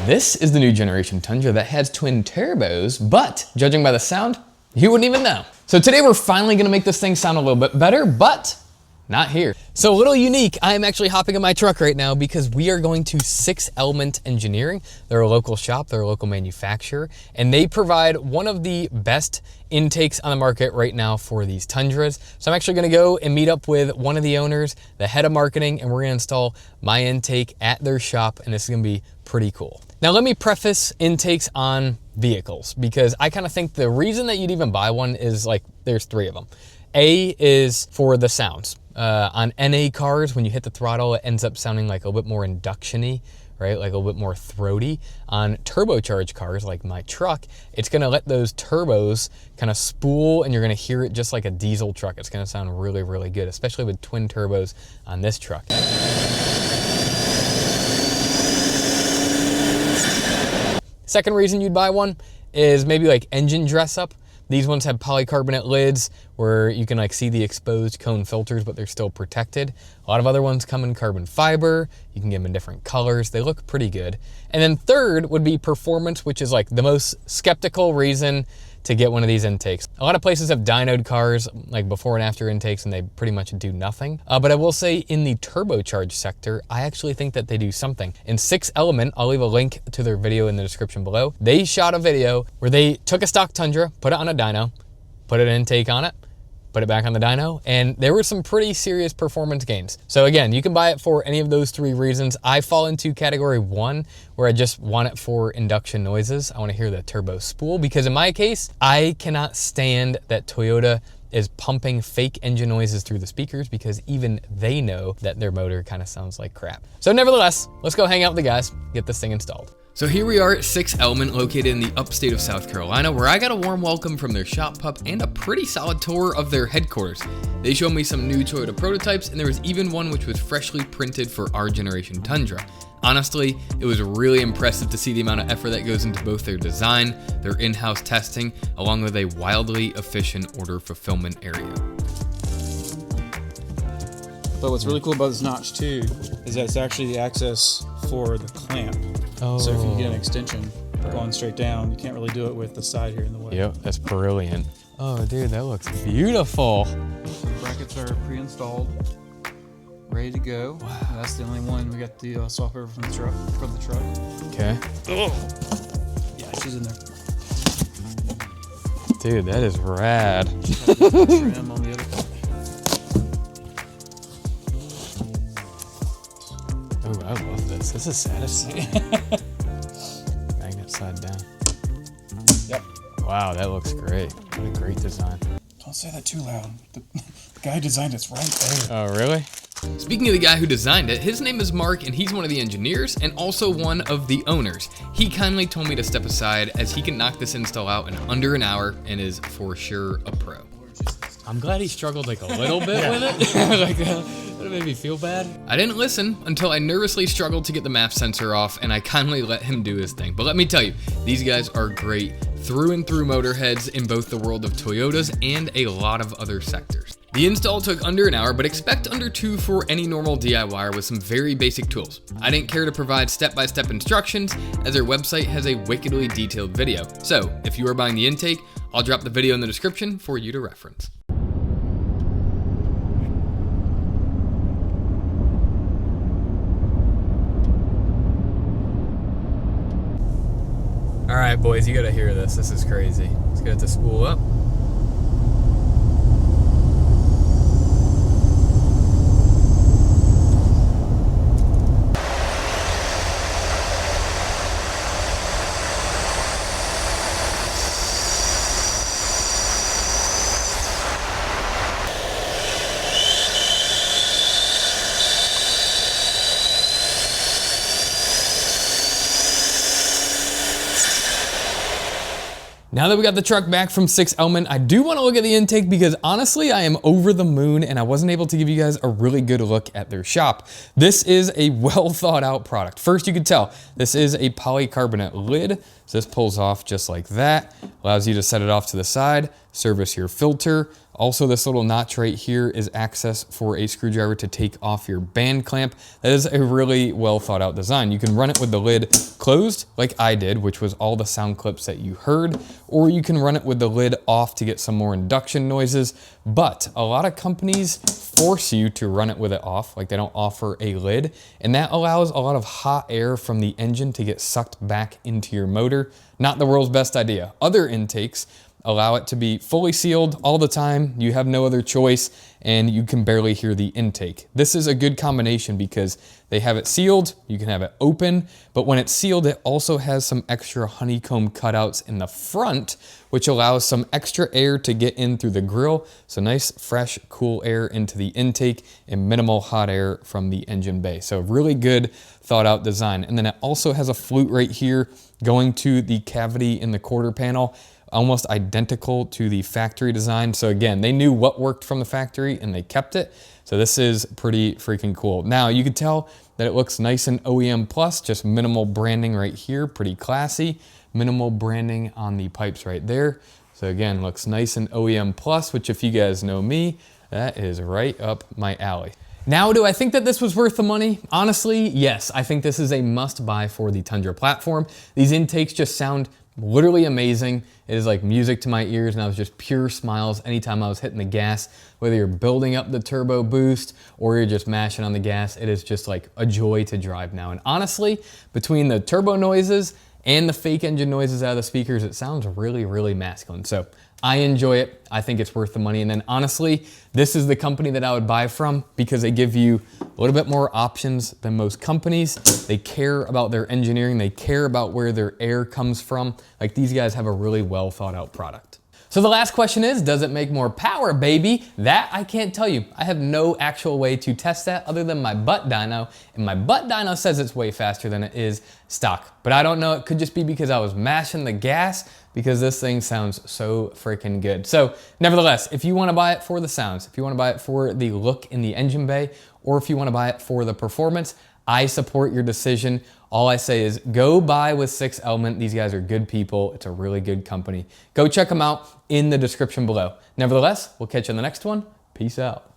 This is the new generation Tundra that has twin turbos, but judging by the sound, you wouldn't even know. So today we're finally gonna make this thing sound a little bit better, but not here. So a little unique, I am actually hopping in my truck right now because we are going to 6 Element Engineering. They're a local shop, they're a local manufacturer, and they provide one of the best intakes on the market right now for these Tundras. So I'm actually gonna go and meet up with one of the owners, the head of marketing, and we're gonna install my intake at their shop, and this is gonna be pretty cool. Now let me preface intakes on vehicles because I kind of think the reason that you'd even buy one is like, there's 3 of them. A is for the sounds. On NA cars, when you hit the throttle, it ends up sounding like a little bit more induction-y, right? Like a little bit more throaty. On turbocharged cars, like my truck, it's gonna let those turbos kind of spool and you're gonna hear it just like a diesel truck. It's gonna sound really, really good, especially with twin turbos on this truck. Second reason you'd buy one is maybe like engine dress up. These ones have polycarbonate lids where you can like see the exposed cone filters, but they're still protected. A lot of other ones come in carbon fiber. You can get them in different colors. They look pretty good. And then third would be performance, which is like the most skeptical reason to get one of these intakes. A lot of places have dynoed cars, like before and after intakes, and they pretty much do nothing. But I will say in the turbocharged sector, I actually think that they do something. In 6 Element, I'll leave a link to their video in the description below. They shot a video where they took a stock Tundra, put it on a dyno, put an intake on it, put it back on the dyno, and there were some pretty serious performance gains. So again, you can buy it for any of those 3 reasons. I fall into category 1, where I just want it for induction noises. I want to hear the turbo spool, because in my case, I cannot stand that Toyota is pumping fake engine noises through the speakers because even they know that their motor kind of sounds like crap. So nevertheless, let's go hang out with the guys, get this thing installed. So here we are at 6 Element, located in the upstate of South Carolina, where I got a warm welcome from their shop pup and a pretty solid tour of their headquarters. They showed me some new Toyota prototypes, and there was even one which was freshly printed for our generation Tundra. Honestly, it was really impressive to see the amount of effort that goes into both their design, their in-house testing, along with a wildly efficient order fulfillment area. But what's really cool about this notch too is that it's actually the access for the clamp. Oh. So if you get an extension going straight down, you can't really do it with the side here in the way. Yep, that's brilliant. Oh dude, that looks beautiful. So the brackets are pre-installed, ready to go. Wow. That's the only one. We got the software from the truck. Okay. Oh. Yeah, she's in there. Dude, that is rad. Trim on the other side. Oh, I love this. This is satisfying. Magnet side down. Yep. Wow, that looks great. What a great design. Don't say that too loud. The guy designed it's right there. Oh, really? Speaking of the guy who designed it, his name is Mark, and he's one of the engineers and also one of the owners. He kindly told me to step aside as he can knock this install out in under an hour and is for sure a pro. I'm glad he struggled like a little bit with it. Like, that made me feel bad. I didn't listen until I nervously struggled to get the map sensor off, and I kindly let him do his thing. But let me tell you, these guys are great through and through motorheads in both the world of Toyotas and a lot of other sectors. The install took under an hour, but expect under 2 for any normal DIYer with some very basic tools. I didn't care to provide step-by-step instructions, as their website has a wickedly detailed video. So, if you are buying the intake, I'll drop the video in the description for you to reference. All right, boys, you gotta hear this. This is crazy. Let's get it to spool up. Now that we got the truck back from 6 Element, I do want to look at the intake because honestly, I am over the moon and I wasn't able to give you guys a really good look at their shop. This is a well thought out product. First, you can tell this is a polycarbonate lid. So this pulls off just like that. Allows you to set it off to the side, service your filter. Also, this little notch right here is access for a screwdriver to take off your band clamp. That is a really well thought out design. You can run it with the lid closed like I did, which was all the sound clips that you heard, or you can run it with the lid off to get some more induction noises. But a lot of companies force you to run it with it off, like they don't offer a lid, and that allows a lot of hot air from the engine to get sucked back into your motor. Not the world's best idea. Other intakes allow it to be fully sealed all the time. You have no other choice, and you can barely hear the intake. This is a good combination because they have it sealed, you can have it open, but when it's sealed, it also has some extra honeycomb cutouts in the front, which allows some extra air to get in through the grill. So nice, fresh, cool air into the intake and minimal hot air from the engine bay. So really good thought out design. And then it also has a flute right here going to the cavity in the quarter panel, almost identical to the factory design. So again, they knew what worked from the factory and they kept it. So this is pretty freaking cool. Now you can tell that it looks nice and OEM plus, just minimal branding right here, pretty classy. Minimal branding on the pipes right there. So again, looks nice and OEM plus, which if you guys know me, that is right up my alley. Now, do I think that this was worth the money? Honestly, yes. I think this is a must buy for the Tundra platform. These intakes just sound literally amazing. It is like music to my ears, and I was just pure smiles anytime I was hitting the gas. Whether you're building up the turbo boost or you're just mashing on the gas, it is just like a joy to drive now. And honestly, between the turbo noises and the fake engine noises out of the speakers, it sounds really, really masculine. So I enjoy it. I think it's worth the money. And then honestly, this is the company that I would buy from because they give you a little bit more options than most companies. They care about their engineering. They care about where their air comes from. Like, these guys have a really well thought out product. So the last question is, does it make more power, baby? That I can't tell you. I have no actual way to test that other than my butt dyno, and my butt dyno says it's way faster than it is stock. But I don't know, it could just be because I was mashing the gas, because this thing sounds so freaking good. So nevertheless, if you wanna buy it for the sounds, if you wanna buy it for the look in the engine bay, or if you wanna buy it for the performance, I support your decision. All I say is go buy with SXTH Element. These guys are good people. It's a really good company. Go check them out in the description below. Nevertheless, we'll catch you on the next one. Peace out.